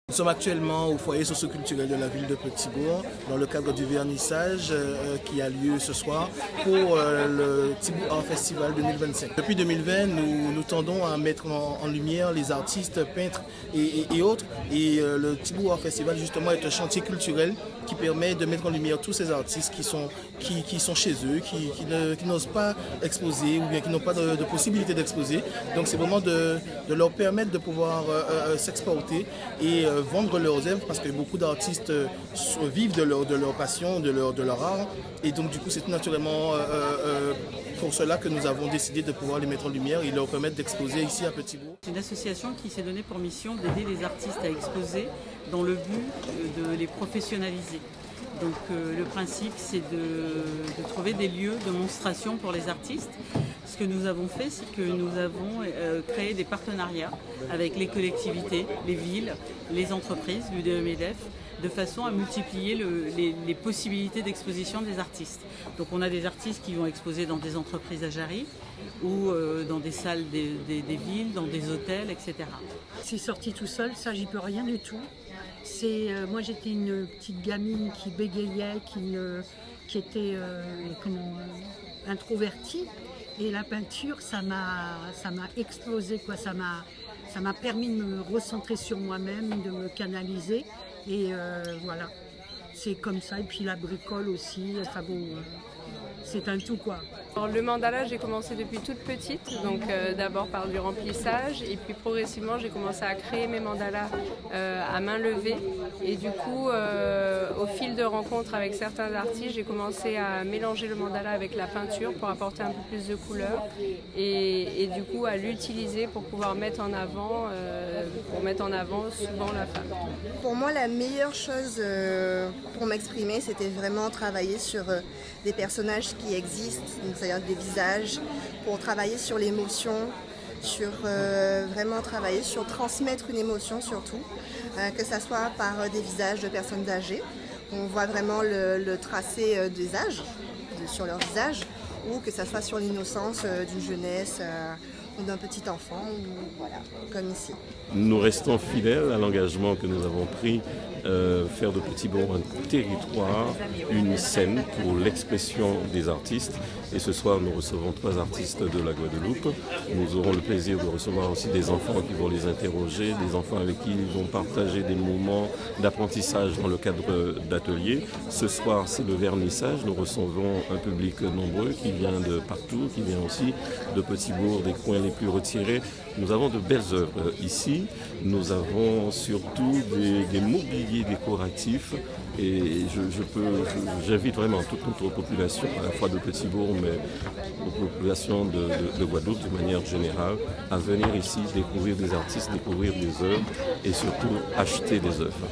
Nous sommes actuellement au foyer socioculturel de la ville de Petit-Bourg dans le cadre du vernissage qui a lieu ce soir pour le Thibourg Art Festival 2025. Depuis 2020, nous tendons à mettre en lumière les artistes, peintres et autres. Et le Thibourg Art Festival justement est un chantier culturel qui permet de mettre en lumière tous ces artistes qui sont chez eux, qui n'osent pas exposer ou bien qui n'ont pas de possibilité d'exposer. Donc c'est vraiment de leur permettre de pouvoir s'exporter et vendre leurs œuvres parce que beaucoup d'artistes vivent de leur passion, de leur art. Et donc du coup c'est naturellement pour cela que nous avons décidé de pouvoir les mettre en lumière et leur permettre d'exposer ici à Petit-Bourg. C'est une association qui s'est donnée pour mission d'aider les artistes à exposer dans le but de les professionnaliser. Donc le principe c'est de trouver des lieux de monstration pour les artistes. Ce que nous avons fait, c'est que nous avons créé des partenariats avec les collectivités, les villes, les entreprises du DEMEDEF, de façon à multiplier les possibilités d'exposition des artistes. Donc on a des artistes qui vont exposer dans des entreprises à Jarry ou dans des salles des villes, dans des hôtels, etc. C'est sorti tout seul, ça j'y peux rien du tout. Moi j'étais une petite gamine qui bégayait, qui était introvertie. Et la peinture, ça m'a explosé, quoi. Ça m'a permis de me recentrer sur moi-même, de me canaliser. Et voilà, c'est comme ça. Et puis la bricole aussi, enfin bon, c'est un tout, quoi. Alors, le mandala, j'ai commencé depuis toute petite, donc d'abord par du remplissage et puis progressivement j'ai commencé à créer mes mandalas à main levée et du coup au fil de rencontres avec certains artistes j'ai commencé à mélanger le mandala avec la peinture pour apporter un peu plus de couleur et du coup à l'utiliser pour pouvoir mettre en avant souvent la femme. Pour moi la meilleure chose pour m'exprimer c'était vraiment travailler sur des personnages qui existent, c'est-à-dire des visages, pour travailler sur l'émotion, sur vraiment travailler sur transmettre une émotion surtout, que ce soit par des visages de personnes âgées, on voit vraiment le tracé des âges sur leur visage, ou que ce soit sur l'innocence d'une jeunesse ou d'un petit enfant, ou, voilà, comme ici. Nous restons fidèles à l'engagement que nous avons pris, faire de Petit-Bourg un territoire, une scène pour l'expression des artistes. Et ce soir, nous recevons 3 artistes de la Guadeloupe. Nous aurons le plaisir de recevoir aussi des enfants qui vont les interroger, des enfants avec qui ils vont partager des moments d'apprentissage dans le cadre d'ateliers. Ce soir, c'est le vernissage. Nous recevons un public nombreux qui vient de partout, qui vient aussi de Petit-Bourg, des coins les plus retirés. Nous avons de belles œuvres ici. Nous avons surtout des mobiliers décoratifs et j'invite vraiment toute notre population, à la fois de Petit-Bourg mais la population de Guadeloupe de manière générale, à venir ici découvrir des artistes, découvrir des œuvres et surtout acheter des œuvres.